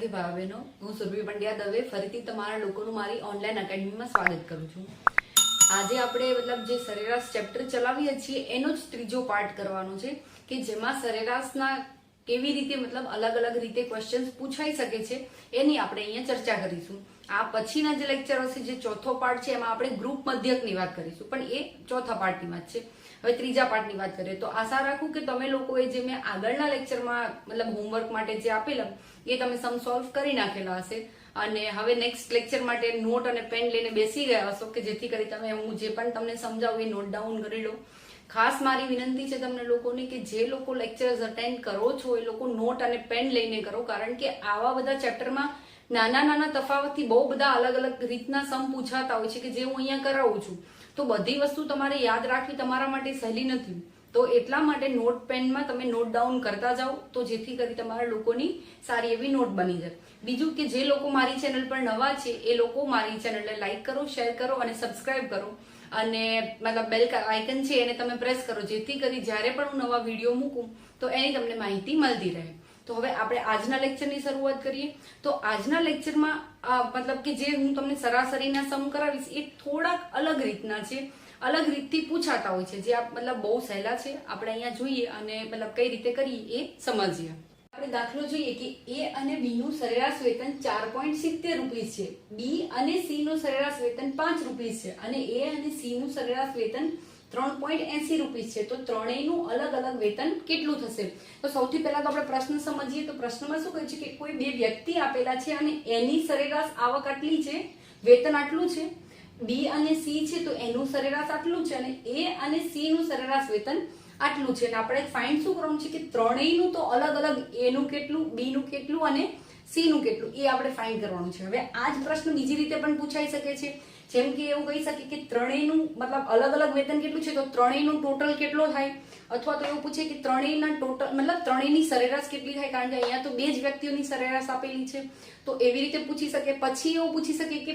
વિદ્યાર્થી ભાઈ બહેનો, હું સુરભી પંડ્યા દવે ફરીથી તમારા લોકોનું મારી ઓનલાઈન એકેડમીમાં સ્વાગત કરું છું. આજે આપણે જે સરેરાશ ચેપ્ટર ચલાવીએ છીએ એનો જ ત્રીજો પાર્ટ કરવાનો છે કે જેમાં સરેરાશના કેવી રીતે અલગ અલગ રીતે ક્વેશ્ચન્સ પૂછાઈ શકે છે એની આપણે અહીંયા ચર્ચા કરીશું. આ પછીના જે લેક્ચર હશે, જે ચોથો પાર્ટ છે, એમાં આપણે ગ્રુપ મધ્યકની વાત કરીશું, પણ એ ચોથા પાર્ટની વાત છે. હવે ત્રીજા પાર્ટની વાત કરીએ તો આશા રાખું કે તમે લોકોએ જે મેં આગળના લેક્ચરમાં હોમવર્ક માટે જે આપેલા એ તમે સમ સોલ્વ કરી નાખેલા હશે અને હવે નેક્સ્ટ લેક્ચર માટે નોટ અને પેન લઈને બેસી ગયા હશો કે જેથી કરી તમે હું જે પણ તમને સમજાવું એ નોટ ડાઉન કરી લો. ખાસ મારી વિનંતી છે તમને લોકોને કે જે લોકો લેક્ચર્સ અટેન્ડ કરો છો એ લોકો નોટ અને પેન લઈને કરો, કારણ કે આવા બધા ચેપ્ટરમાં નાના નાના તફાવતથી બહુ બધા અલગ અલગ રીતના સમ પૂછાતા હોય છે કે જે હું અહીંયા કરાવું છું. તો બધી વસ્તુ તમારે યાદ રાખવી તમારા માટે સહેલી નથી, તો એટલા માટે નોટ પેનમાં તમે નોટ ડાઉન કરતા જાઓ તો જેથી કરી તમારા લોકોની સારી એવી નોટ બની જાય. બીજું કે જે લોકો મારી ચેનલ પર નવા છે એ લોકો મારી ચેનલને લાઈક કરો, શેર કરો અને સબસ્ક્રાઇબ કરો અને બેલ આઇકન છે એને તમે પ્રેસ કરો જેથી કરી જ્યારે પણ હું નવા વિડીયો મૂકું તો એની તમને માહિતી મળતી રહે. તો હવે આપણે આજના લેક્ચરની શરૂઆત કરીએ. તો આજના લેક્ચરમાં કે જે હું તમને સરાસરીના સમ કરાવીશ એ થોડાક અલગ રીતના છે, અલગ રીતથી પૂછાતા હોય છે, જે બહુ સહેલા છે. આપણે અહીંયા જોઈએ અને કઈ રીતે કરીએ એ સમજીએ. આપણે દાખલો જોઈએ કે એ અને બી નું સરેરાશ વેતન 4.70 રૂપિયા છે, બી અને સી નું સરેરાશ વેતન 5 રૂપિયા છે અને એ અને સી નું સરેરાશ વેતન 3.80 રૂપિયા છે. તો ત્રણેયનું અલગ અલગ વેતન કેટલું થશે? તો સૌથી પહેલા તો આપણે પ્રશ્ન સમજીએ. તો પ્રશ્નમાં શું કહે છે કે કોઈ બે વ્યક્તિ આપેલા છે અને એની સરેરાશ આવક આટલી છે, વેતન આટલું છે. બી અને સી છે તો એનું સરેરાશ આટલું છે અને એ અને સી નું સરેરાશ વેતન આટલું છે. અને આપણે ફાઇન્ડ શું કરવાનું છે કે ત્રણેયનું તો અલગ અલગ, એ નું કેટલું, બી નું કેટલું અને સી નું કેટલું એ આપણે ફાઇન્ડ કરવાનું છે. હવે આ જ પ્રશ્ન બીજી રીતે પણ પૂછાઈ શકે છે, જેમ કે એવું કહી શકે કે ત્રણેયનું અલગ અલગ વેતન કેટલું છે તો ત્રણેયનું ટોટલ કેટલો થાય, અથવા તો એવું પૂછે કે ત્રણેયના ટોટલ ત્રણેયની સરેરાશ કેટલી થાય, કારણ કે અહીંયા તો બે જ વ્યક્તિઓની સરેરાશ આપેલી છે તો એવી રીતે પૂછી શકે. પછી એવું પૂછી શકે કે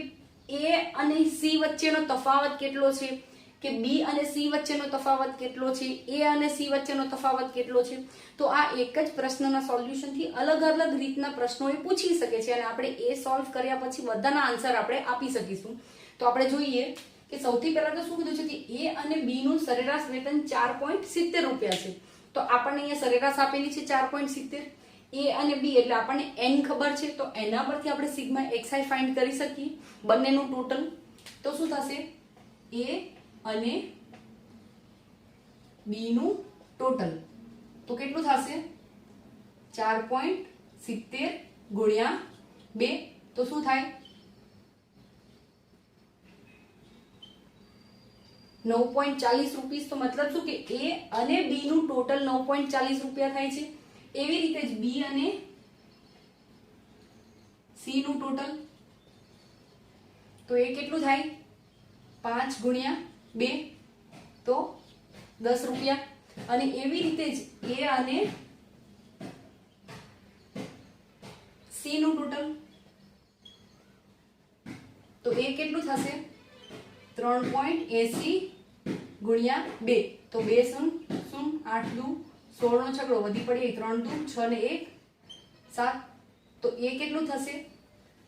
એ અને સી વચ્ચેનો તફાવત કેટલો છે, કે બી અને સી વચ્ચેનો તફાવત કેટલો છે, એ અને સી વચ્ચેનો તફાવત કેટલો છે. તો આ એક જ પ્રશ્નના સોલ્યુશનથી અલગ અલગ રીતના પ્રશ્નો એ પૂછી શકે છે અને આપણે એ સોલ્વ કર્યા પછી બધાના આન્સર આપણે આપી શકીશું. તો આપણે જોઈએ કે સૌથી પહેલા તો શું કીધું છે કે એ અને બી નું સરેરાશ વેતન 4.70 રૂપિયા છે. તો આપણને અહીંયા સરેરાશ આપેલી છે 4.70. એ અને બી એટલે આપણને n ખબર છે તો એના પરથી આપણે સિગ્મા xi ફાઇન્ડ કરી શકીએ, બંનેનું ટોટલ. તો શું થશે? એ અને બી નું ટોટલ તો કેટલું થશે? 4.70 ગુણ્યા 2 તો શું થાય? 9.40 રૂપિયા. તો મતલબ શું કે એ અને બી નું ટોટલ 9.40 રૂપિયા થાય છે. એવી રીતે જ બી અને સી નું ટોટલ તો એ કેટલું થાય? 5 ગુણ્યા 2 તો 10 રૂપિયા. અને એવી રીતે જ એ અને સી નું ટોટલ તો એ કેટલું થશે? 3.80 ગુણ્યા 2 તો 2 શૂન શૂન 8 દુ 16 નો છગડો વધી પડી 3 દુ 6 ને 1 7 તો એ કેટલું થશે?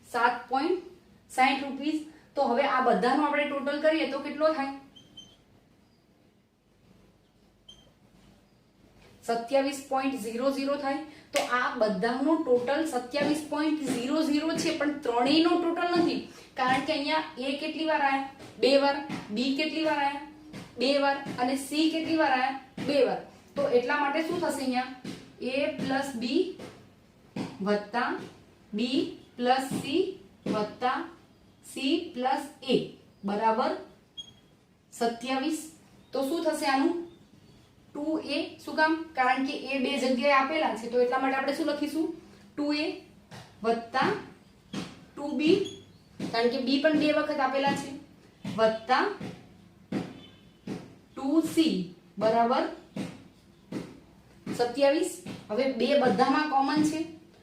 7.60 રૂપિયા. તો હવે આ બધાનો આપણે ટોટલ કરીએ તો કેટલો થાય? 27.00 થાય. તો આ બધાનો ટોટલ 27.00 છે, પણ ત્રણેયનો ટોટલ નથી, કારણ કે અહીંયા એ કેટલી વાર આયા? 2 વાર. બી કેટલી વાર આયા? 2 વાર. અને સી કેટલી વાર આયા? 2 વાર. તો એટલા માટે શું થશે? અહીંયા a પ્લસ બી વત્તા બી પ્લસ સી વત્તા સી પ્લસ એ બરાબર 27. તો શું થશે આનું? 2a. શું કામ? કારણ કે એ બે જગ્યાએ આપેલા છે તો એટલા માટે આપણે શું લખીશું? 2a વત્તા 2b, કારણ કે b પણ બે વખત આપેલા છે, વત્તા 2c બરાબર 27. હવે બે બધામાં કોમન છે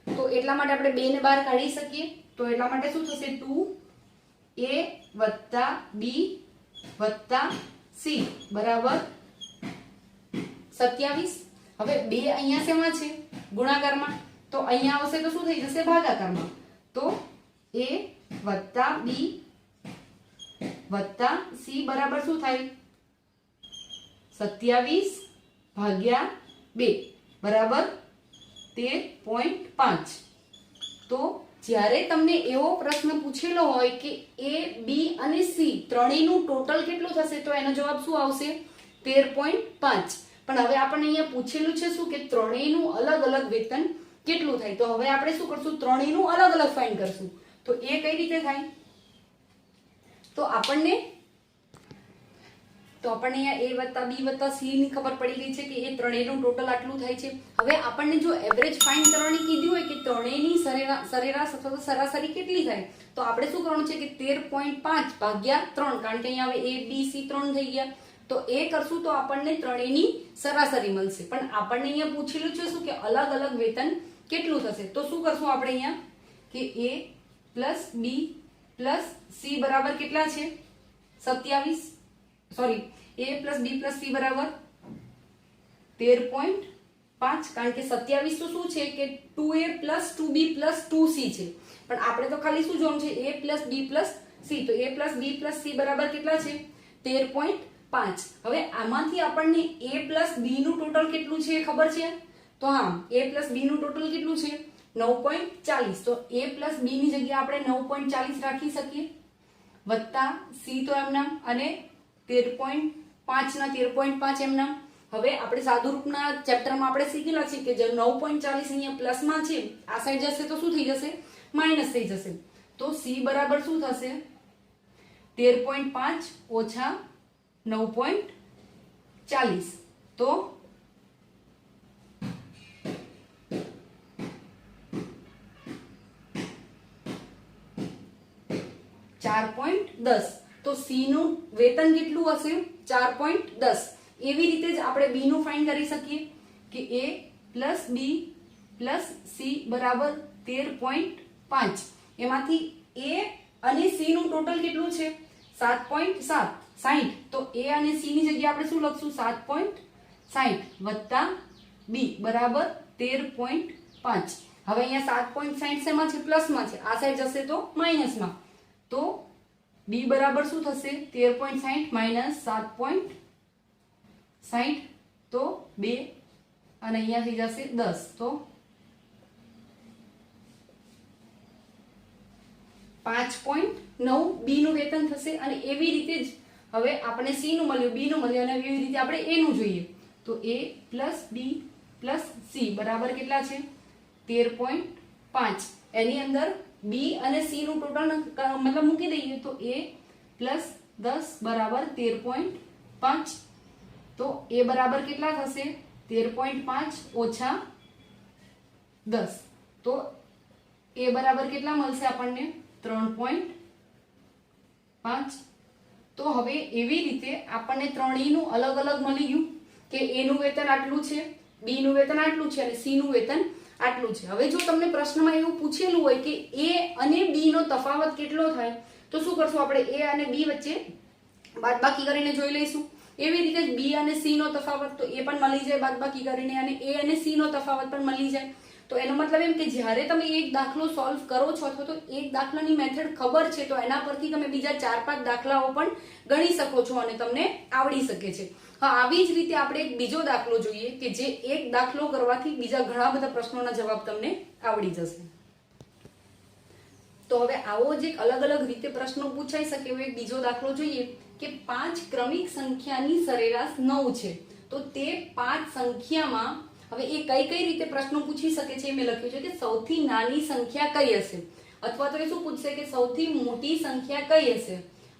તો એટલા માટે આપણે 2 ને બહાર કાઢી શકીએ. તો એટલા માટે શું થશે? 2a વત્તા b વત્તા c બરાબર 27. હવે 2 અહીંયા શેમાં છે? ગુણાકારમાં. તો અહીંયા આવશે તો શું થઈ જશે ભાગાકારમાં, તો a વત્તા b વત્તા c બરાબર શું થાય 27 ભાગ્યા 2 બરાબર 13.5. તો જ્યારે તમને એવો પ્રશ્ન પૂછેલો હોય કે a b અને c ત્રણેયનું ટોટલ કેટલું થશે તો એનો જવાબ શું આવશે 13.5. પણ હવે આપણને અહીંયા પૂછેલું છે શું કે ત્રણેયનું અલગ અલગ વેતન કેટલું થાય. તો હવે આપણે શું કરશું, ત્રણેયનું અલગ અલગ ફાઇન્ડ કરશું. તો એ કઈ રીતે થાય, તો આપણને અહીંયા a વત્તા b વત્તા c ની ખબર પડી ગઈ છે કે એ ત્રણેયનું ટોટલ આટલું થાય છે. હવે આપણને જો એવરેજ ફાઇન્ડ કરવાની કીધી હોય કે ત્રણેયની સરેરાશ અથવા તો સરાસરી કેટલી થાય, તો આપણે શું કરવાનું છે કે 13.5 ભાગ્યા 3, કારણ કે અહીંયા હવે a b c 3 થઈ ગયા. તો એ કરશું તો આપણને ત્રણેયની સરાસરી મળશે. પણ આપણને અહીંયા પૂછેલું છે શું કે અલગ અલગ વેતન કેટલું થશે. તો શું કરશું આપણે અહીંયા કે a plus b plus c બરાબર કેટલા છે 27, sorry a plus b plus c બરાબર 13.5, કારણ કે 27 તો શું છે કે 2a plus 2b plus 2c છે. પણ આપણે તો ખાલી શું જોવાનું છે a plus b plus c. તો a plus b plus c બરાબર કેટલા છે 13.5. હવે આમાંથી આપણને a પ્લસ b નું ટોટલ કેટલું છે ખબર છે, તો હા a પ્લસ b નું ટોટલ કેટલું છે 9.40. તો a પ્લસ b ની જગ્યાએ આપણે 9.40 રાખી શકીએ વત્તા c તો એમના અને 13.5 ના 13.5 એમના. હવે આપણે સાદુ રૂપના ચેપ્ટરમાં આપણે શીખેલા છે કે જો 9.40 અહીંયા પ્લસમાં છે આ સાઈડ જશે તો શું થઈ જશે માઈનસ થઈ જશે. તો c બરાબર શું થશે 13.5 ઓછા 9.40. તો 4.10. તો c નું વેતન કેટલું હશે 4.10. એવી રીતે જ આપણે b નું ફાઇન્ડ કરી શકીએ કે a plus b plus c બરાબર 13.5. એમાંથી a અને c નું ટોટલ કેટલું છે 7.60. તો a અને c ની જગ્યાએ આપણે શું લખશું 7.60 વત્તા b બરાબર 13.5. હવે અહીંયા 7.60 શેમાં છે પ્લસમાં છે, આ સાઈડ જશે તો માઈનસમાં. તો b બરાબર શું થશે 13.60 માઈનસ 7.60, તો 2 અને અહીંયા થઈ જશે 10. તો 5.9 b નું વેતન થશે. અને એવી રીતે જ હવે આપણે c નું મળ્યું, b નું મળ્યું અને એવી રીતે આપણે a નું જોઈએ. તો a plus b plus c બરાબર કેટલા છે 13.5. એની અંદર b અને c નું ટોટલ મતલબ મૂકી દઈએ તો a પ્લસ 10 બરાબર 13.5. તો a બરાબર કેટલા થશે 13.5 ઓછા 10. તો a બરાબર કેટલા મળશે આપણને 3.5. તો હવે એવી રીતે આપણને ત્રણેયનું અલગ અલગ મળી ગયું કે a નું વેતન આટલું છે, b નું વેતન આટલું છે અને c નું વેતન આટલું છે. હવે જો તમને પ્રશ્નમાં એવું પૂછેલું હોય કે a અને b નો તફાવત કેટલો થાય તો શું કરશું આપણે a અને b વચ્ચે બાદબાકી કરીને જોઈ લઈશું. એવી રીતે b અને c નો તફાવત તો એ પણ મળી જાય બાદબાકી કરીને, અને a અને c નો તફાવત પણ મળી જાય. તો એનો મતલબ એમ કે જ્યારે તમે એક દાખલો સોલ્વ કરો છો અથવા તો એક દાખલાની મેથડ ખબર છે તો એના પરથી તમે બીજા 4-5 દાખલાઓ પણ ગણી શકો છો અને તમને આવડી શકે છે. હા, આવી જ રીતે આપણે એક બીજો દાખલો જોઈએ કે જે એક દાખલો કરવાથી બીજા ઘણા બધા પ્રશ્નોના જવાબ તમને આવડી જશે. તો હવે આવો જ એક અલગ અલગ રીતે પ્રશ્નો પૂછાઈ શકે એવો એક બીજો દાખલો જોઈએ કે 5 ક્રમિક સંખ્યાની સરેરાશ 9 છે. તો તે 5 સંખ્યામાં હવે એ કઈ કઈ રીતે પ્રશ્નો પૂછી શકે છે મેં લખ્યું છે કે સૌથી નાની સંખ્યા કઈ હશે, અથવા તો એ શું પૂછશે કે સૌથી મોટી સંખ્યા કઈ હશે,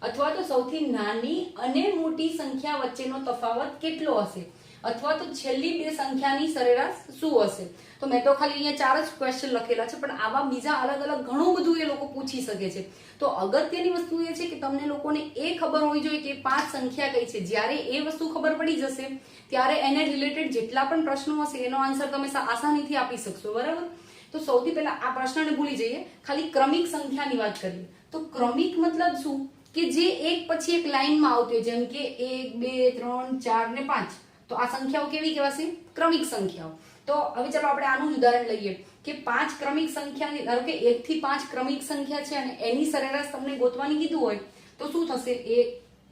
અથવા તો સૌથી નાની અને મોટી સંખ્યા વચ્ચેનો તફાવત કેટલો હશે, અથવા તો છેલ્લી બે સંખ્યાની સરેરાશ શું હશે. તો મેં તો ખાલી અહીંયા 4 જ ક્વેશ્ચન લખેલા છે, પણ આવા બીજા અલગ અલગ ઘણું બધું એ લોકો પૂછી શકે છે. તો અગત્યની વસ્તુ એ છે કે તમને લોકોને એ ખબર હોવી જોઈએ કે 5 સંખ્યા કઈ છે. જ્યારે એ વસ્તુ ખબર પડી જશે ત્યારે એને રિલેટેડ જેટલા પણ પ્રશ્નો હશે એનો આન્સર તમે આસાનીથી આપી શકશો, બરાબર. તો સૌથી પહેલા આ પ્રશ્નને ભૂલી જઈએ, ખાલી ક્રમિક સંખ્યાની વાત કરીએ. તો ક્રમિક મતલબ શું કે જે એક પછી એક લાઈનમાં આવતી હોય, જેમ કે 1 2 3 4 ને 5. તો આ સંખ્યાઓ કેવી કહેવાશે? ક્રમિક સંખ્યાઓ. તો હવે ચાલો આપણે આનું જ ઉદાહરણ લઈએ કે 5 ક્રમિક સંખ્યાની, ધારો કે 1 થી 5 ક્રમિક સંખ્યા છે અને એની સરેરાશ તમને ગોતવાની કીધું હોય તો શું થશે?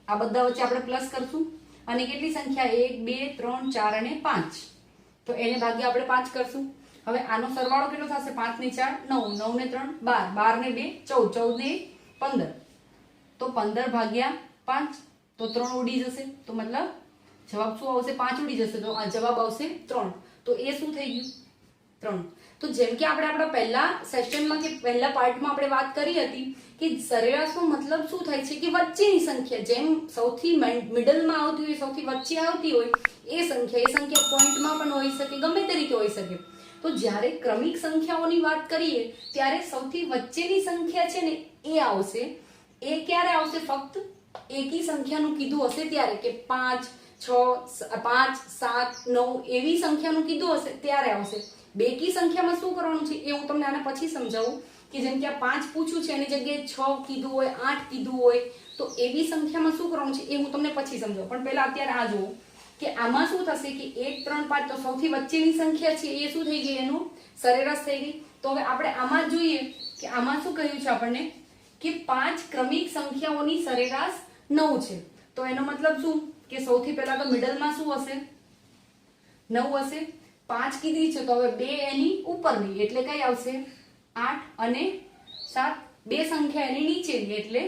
આ બધા વચ્ચે આપણે પ્લસ કરશું અને કેટલી સંખ્યા 1 2 3 4 અને 5, તો એને ભાગ્યા આપણે 5 કરશું. હવે આનો સરવાળો કેટલો થશે? 5 ને 4 9, 9 ને 3 12, 12 ને 2 14, 14 ને 15, તો 15 ભાગ્યા 5, તો 3 ઉડી જશે. તો મતલબ જવાબ શું આવશે? 5 ઉડી જશે, તો આ જવાબ આવશે 3. તો એ શું થઈ ગયું? 3. તો જેમ કે આપણે આપણા પહેલા સેશનમાં કે પહેલા પાર્ટમાં આપણે વાત કરી હતી કે સરેરાશનો મતલબ શું થાય છે કે વચ્ચેની સંખ્યા, જેમ સૌથી મિડલમાં આવતી હોય, સૌથી વચ્ચે આવતી હોય એ સંખ્યા પોઈન્ટમાં પણ હોઈ શકે, ગમે તે રીતે હોઈ શકે. તો જ્યારે ક્રમિક સંખ્યાઓની વાત કરીએ ત્યારે સૌથી વચ્ચેની સંખ્યા છે ને એ આવશે. એ ક્યારે આવશે? ફક્ત એકી સંખ્યાનું કીધું હશે ત્યારે, કે 5 6 5 7 9 એવી સંખ્યાનું કીધું હશે ત્યારે આવશે. બેકી સંખ્યામાં શું કરવાનું છે એ હું તમને આના પછી સમજાવું, કે જેમ કે આ 5 પૂછ્યું છે એની જગ્યાએ 6 કીધું હોય, 8 કીધું હોય, તો એવી સંખ્યામાં શું કરવાનું છે એ હું તમને પછી સમજાવું. પણ પહેલા અત્યારે આ જુઓ કે આમાં શું થશે કે 1 3 5, તો સૌથી વચ્ચેની સંખ્યા છે એ શું થઈ ગઈ? એનું સરેરાશ થઈ ગઈ. તો હવે આપણે આમાં જોઈએ કે આમાં શું કહ્યું છે આપણને કે 5 ક્રમિક સંખ્યાઓની સરેરાશ 9 છે. તો એનો મતલબ શું કે સૌથી પહેલા તો મિડલમાં શું હશે? 9 હશે. 5 કીધી છે તો હવે 2 એની ઉપરની એટલે કઈ આવશે? 8 અને 7. 2 સંખ્યા એની નીચેની એટલે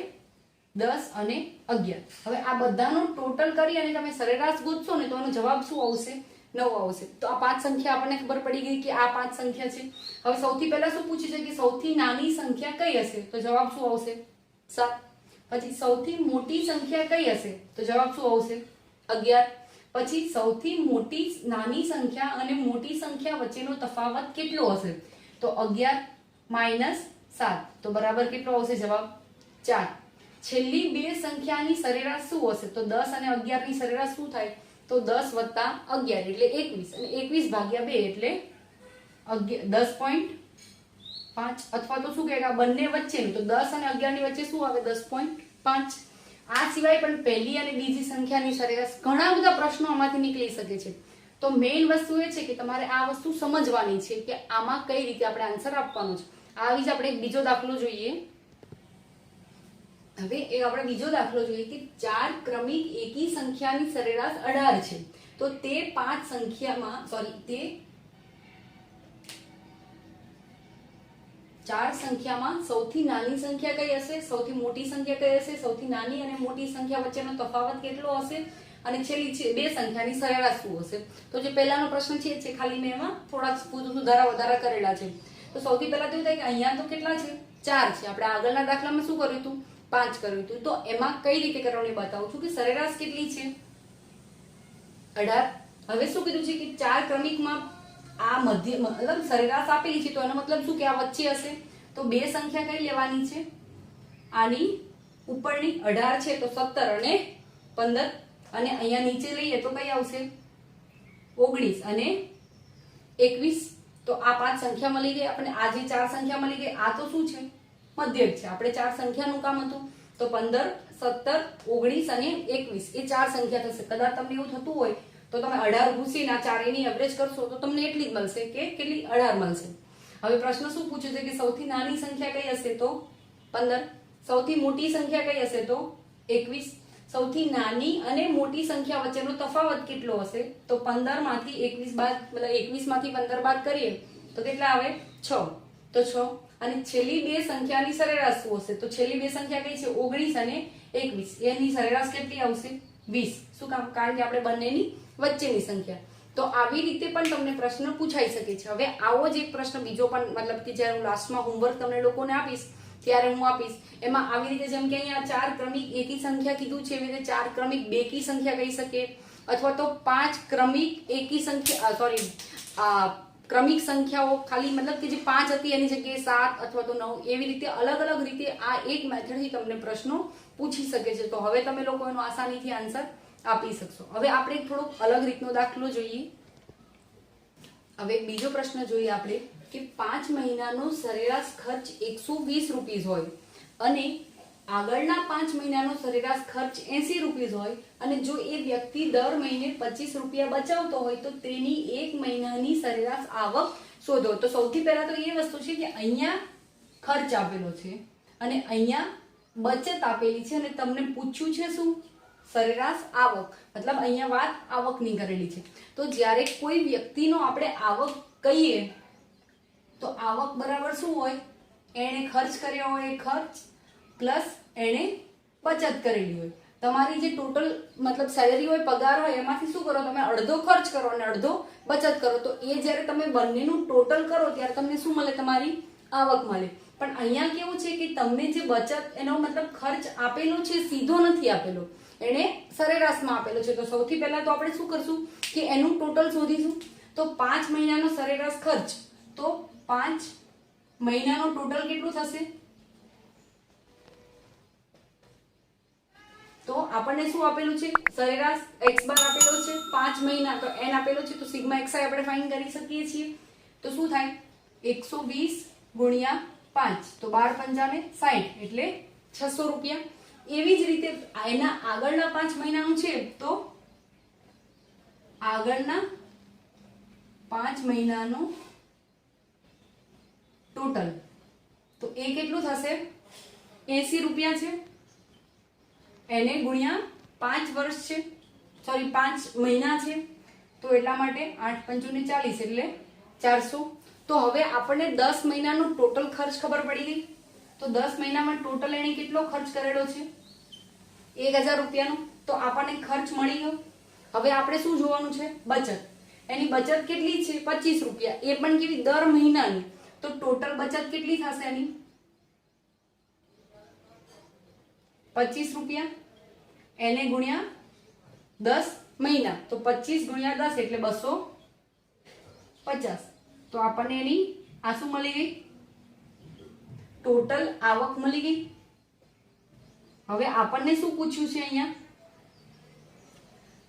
10 અને 11. હવે આ બધાનો ટોટલ કરી અને તમે સરેરાશ ગોતશો ને તો એનો જવાબ શું આવશે? 9 આવશે. તો આ 5 સંખ્યા આપણને ખબર પડી ગઈ કે આ 5 સંખ્યા છે. હવે સૌથી પહેલા શું પૂછ્યું છે કે સૌથી નાની સંખ્યા કઈ હશે? તો જવાબ શું આવશે? 7. પછી સૌથી મોટી સંખ્યા કઈ હશે? તો જવાબ શું આવશે? 11. પછી સૌથી મોટી નાની સંખ્યા અને મોટી સંખ્યા વચ્ચેનો તફાવત કેટલો હશે? તો 11 - 7, તો બરાબર કેટલો આવશે જવાબ? 4. છેલ્લી બે સંખ્યાની સરેરાશ શું હશે? તો 10 અને 11 ની સરેરાશ શું થાય? તો 10 + 11 એટલે 21, અને 21 ભાગ્યા 2 એટલે 10.5, અથવા તો શું કહેવાય બંને વચ્ચેનું, તો 10 અને 11 ની વચ્ચે શું આવે? 10.5. આ સિવાય પણ પહેલી અને બીજી સંખ્યાની સરેરાશ ઘણા બધા પ્રશ્નો આમાંથી નીકળી શકે છે. તો મેઇન વસ્તુ એ છે કે તમારે આ વસ્તુ સમજવાની છે કે આમાં કઈ રીતે આપણે આન્સર આપવાનો છે. આવી જ આપણે એક બીજો દાખલો જોઈએ. હવે આપણે બીજો દાખલો જોઈએ કે 4 ક્રમિક એકી સંખ્યાની સરેરાશ 18 છે. તો તે 5 સંખ્યામાં તે 4 સંખ્યામાં સૌથી નાની સંખ્યા કઈ હશે? સૌથી મોટી સંખ્યા કઈ હશે? સૌથી નાની અને મોટી સંખ્યા વચ્ચેનો તફાવત કેટલો હશે? અને છેલ્લી બે સંખ્યાની સરેરાશ શું હશે? તો જે પહેલાનો પ્રશ્ન છે ખાલી મેં એમાં થોડાક સુધારા વધારા કરેલા છે. તો સૌથી પહેલા તો એવું થાય કે અહીંયા તો કેટલા છે? 4 છે. આપણે આગળના દાખલામાં શું કર્યું હતું? 5 કર્યું હતું. તો એમાં કઈ રીતે કરવાનું બતાવું છું કે સરેરાશ કેટલી છે? 18. હવે શું કીધું છે કે 4 ક્રમિકમાં આ મધ્ય મતલબ સરેરાશ આપેલી છે, તો એનો મતલબ શું કે આ વચ્ચે હશે. તો બે સંખ્યા કઈ લેવાની છે? આની ઉપરની 18 છે તો 17 અને 15, અને અહીંયા નીચે લઈએ તો કઈ આવશે? 19 અને 21. તો આ 5 સંખ્યા મળી ગઈ આપણને. આ જે 4 સંખ્યા મળી ગઈ આ તો શું છે? મધ્યક છે. આપણે 4 સંખ્યાનું કામ હતું. તો 15 17 19 અને 21 એ 4 સંખ્યા થશે. કદાચ તમને એવું થતું હોય તો તમે 18 ભૂસીને આ ચારેયની એવરેજ કરશો તો તમને એટલી જ મળશે કે કેટલી? 18 મળશે. હવે પ્રશ્ન શું પૂછ્યો છે કે સૌથી નાની સંખ્યા કઈ હશે? તો 15. સૌથી મોટી સંખ્યા કઈ હશે? તો 21. સૌથી નાની અને મોટી સંખ્યા વચ્ચેનો તફાવત કેટલો હશે? તો 15 માંથી 21 બાદ, મતલબ 21 માંથી 15 બાદ કરીએ તો કેટલા આવે? 6. તો 6. અને છેલ્લી બે સંખ્યાની સરેરાશ શું હશે? તો છેલ્લી બે સંખ્યા કઈ છે? 19 અને 21. એની સરેરાશ કેટલી આવશે? 20. શું કામ? કારણ કે આપણે બંનેની વચ્ચેની સંખ્યા. તો આવી રીતે પણ તમને પ્રશ્ન પૂછાઈ શકે છે. હવે આવો જ એક પ્રશ્ન બીજો પણ, મતલબ કે જ્યારે હું લાસ્ટમાં હોમવર્ક તમને લોકોને આપીશ ત્યારે હું આપીશ. એમાં આવી રીતે જેમ કે અહીંયા 4 ક્રમિક એકી સંખ્યા કીધું છે, એવી રીતે 4 ક્રમિક બેકી સંખ્યા કહી શકે, અથવા તો 5 ક્રમિક એકી સંખ્યા ક્રમિક સંખ્યાઓ ખાલી, મતલબ કે જે 5 હતી એની જગ્યાએ 7 અથવા તો 9, એવી રીતે અલગ અલગ રીતે આ એક મેથડથી તમને પ્રશ્નો પૂછી શકે છે. તો હવે તમે લોકો એનો આસાનીથી આન્સર આપી શકશો. હવે આપણે થોડોક અલગ રીતનો દાખલો જોઈએ. હવે બીજો પ્રશ્ન જોઈએ આપણે કે 5 મહિનાનો સરેરાશ ખર્ચ 120 રૂપિયા હોય અને આગળના 5 મહિનાનો સરેરાશ ખર્ચ 80 રૂપિયા હોય અને જો એ વ્યક્તિ દર મહિને 25 રૂપિયા બચાવતો હોય તો તેની એક મહિનાની સરેરાશ આવક શોધો. તો સૌથી પહેલા તો એ વસ્તુ છે કે અહીંયા ખર્ચ આપેલો છે અને અહીંયા બચત આપેલી છે અને તમને પૂછ્યું છે શું? સરેરાશ આવક. મતલબ અહીંયા વાત આવકની કરેલી છે. તો જ્યારે કોઈ વ્યક્તિનો આપણે આવક કહીએ તો આવક બરાબર શું હોય? એણે ખર્ચ કર્યો હોય ખર્ચ પ્લસ એણે બચત કરેલી હોય. તમારી જે ટોટલ મતલબ સેલરી હોય, પગાર હોય, એમાંથી શું કરો તમે? અડધો ખર્ચ કરો અને અડધો બચત કરો. તો એ જ્યારે તમે બંનેનું ટોટલ કરો ત્યારે તમને શું મળે? તમારી આવક મળે. પણ અહીંયા કેવું છે કે તમને જે બચત એનો મતલબ ખર્ચ આપેલો છે સીધો નથી આપેલો, એને સરેરાશમાં આપેલો છે. તો સૌથી પહેલા તો આપણે શું કરશું કે એનું ટોટલ શોધીશું. તો 5 મહિનાનો સરેરાશ ખર્ચ, તો 5 મહિનાનો ટોટલ કેટલું થશે? તો આપણને શું આપેલું છે? સરેરાશ x બાર આપેલો છે 5 મહિના, તો n આપેલો છે. તો સિગ્મા xi આપણે ફાઇન્ડ કરી શકીએ છીએ. તો શું થાય? 120 ગુણ્યા 5, તો 12 પંચાને 60 એટલે 600 રૂપિયા. એવી જ રીતે એના આગળના 5 મહિનાનું છે તો આગળના 5 મહિનાનું ટોટલ તો એ કેટલું થશે? 80 રૂપિયા છે. એને ગુણ્યા 5 વર્ષ છે, સોરી 5 મહિના છે, તો એટલા માટે 8 પંચુને 40 એટલે 400. તો હવે આપણને 10 મહિનાનો ટોટલ ખર્ચ ખબર પડી ગઈ. તો 10 મહિનામાં ટોટલ એને કેટલો ખર્ચ કરેલો છે? 1000 રૂપિયાનો. તો આપણને ખર્ચ મળી ગયો. હવે આપણે શું જોવાનું છે? બચત. એની બચત કેટલી છે? 25 રૂપિયા. એ પણ કેવી? દર મહિનાની. તો ટોટલ બચત કેટલી થશે એની? 25 રૂપિયા. એને ગુણ્યા 10 મહિના, તો 25 ગુણ્યા 10 એટલે 250. તો આપણને એની આ શું મળી ગઈ? ટોટલ આવક મળી ગઈ. હવે આપણને શું પૂછ્યું છે? અહીંયા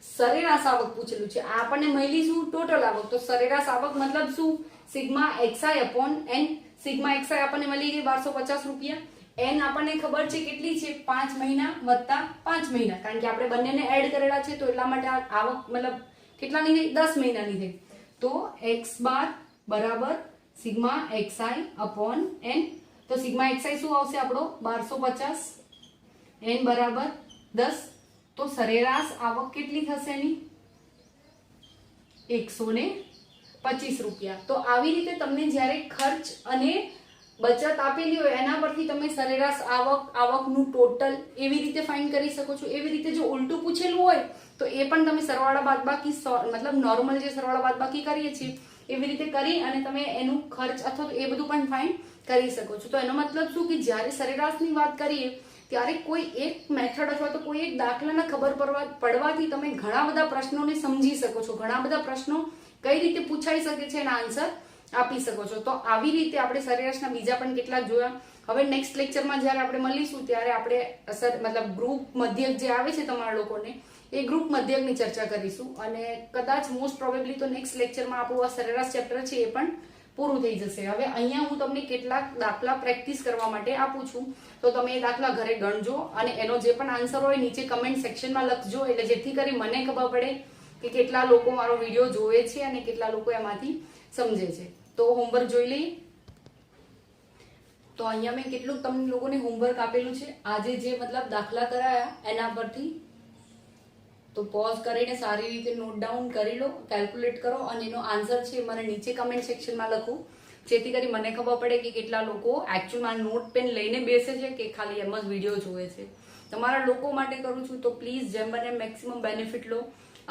સરેરાશ આવક પૂછેલું છે. આપણને મળી શું? ટોટલ આવક. તો સરેરાશ આવક મતલબ શું? Sigma xi upon n. Sigma xi આપણને મળી ગઈ 1250 રૂપિયા. n આપણને ખબર છે કેટલી છે? 5 મહિના વત્તા 5 મહિના, કારણ કે આપણે બંનેને એડ કરેલા છે. તો એટલા માટે આ આવક મતલબ કેટલાની થઈ? 10 મહિનાની થઈ. તો x બાર બરાબર સિગ્મા xi અપોન n. તો સિગ્મા xi શું આવશે આપણો? 1250. n બરાબર 10. તો સરેરાશ આવક કેટલી થશે એની? 125 રૂપિયા. તો આવી રીતે તમને જ્યારે ખર્ચ અને બચત આપેલી હોય એના પરથી તમે સરેરાશ આવકનું ટોટલ એવી રીતે ફાઇન્ડ કરી શકો છો. એવી રીતે જો ઉલટું પૂછેલું હોય તો એ પણ તમે સરવાળા બાદબાકી મતલબ નોર્મલ જે સરવાળા બાદબાકી કરીએ છીએ એવી રીતે કરી અને તમે એનું ખર્ચ અથવા તો એ બધું પણ ફાઇન્ડ કરી શકો છો. તો એનો મતલબ શું કે જ્યારે સરેરાશની વાત કરીએ ત્યારે કોઈ એક મેથડ અથવા તો કોઈ એક દાખલાના ખબર પડવાથી તમે ઘણા બધા પ્રશ્નોને સમજી શકો છો. ઘણા બધા પ્રશ્નો કઈ રીતે પૂછાઈ શકે છે એના આન્સર આપી શકો છો. તો આવી રીતે આપણે સરેરાશના બીજા પણ કેટલાક જોયા. હવે નેક્સ્ટ લેક્ચરમાં જ્યારે આપણે મળીશું ત્યારે આપણે મતલબ ગ્રુપ મધ્યક જે આવે છે તમારા લોકોને એ ગ્રુપ મધ્યકની ચર્ચા કરીશું અને કદાચ મોસ્ટ પ્રોબેબલી તો નેક્સ્ટ લેક્ચરમાં આપણું આ સરેરાશ ચેપ્ટર છે એ પણ પૂરું થઈ જશે. હવે અહીંયા હું તમને કેટલાક દાખલા પ્રેક્ટિસ કરવા માટે આપું છું, તો તમે એ દાખલા ઘરે ગણજો અને એનો જે પણ આન્સર હોય નીચે કમેન્ટ સેક્શનમાં લખજો, એટલે જેથી કરી મને ખબર પડે કે કેટલા લોકો મારો વિડીયો જોવે છે અને કેટલા લોકો એમાંથી સમજે છે. તો હોમવર્ક જોઈ લઈએ. તો અહીંયા મેં કેટલું તમને લોકોને હોમવર્ક આપેલું છે આજે જે મતલબ દાખલા કરાયા એના પરથી. તો પોઝ કરીને સારી રીતે નોટ ડાઉન કરી લો, કેલ્ક્યુલેટ કરો અને એનો આન્સર છે મને નીચે કમેન્ટ સેક્શનમાં લખો, જેથી કરી મને ખબર પડે કે કેટલા લોકો એકચ્યુઅલમાં નોટ પેન લઈને બેસે છે કે ખાલી એમ જ વિડીયો જોવે છે. તમારા લોકો માટે કરું છું તો પ્લીઝ જેમ બને મેક્સિમમ બેનિફિટ લો.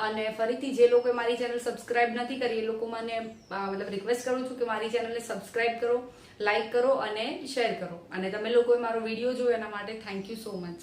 અને ફરીથી જે લોકોએ મારી ચેનલ સબસ્ક્રાઇબ નથી કરી એ લોકો મને મતલબ રિક્વેસ્ટ કરું છું કે મારી ચેનલને સબસ્ક્રાઇબ કરો, લાઇક કરો અને શેર કરો. અને તમે લોકોએ મારો વિડીયો જોયો એના માટે થેન્ક યુ સો મચ.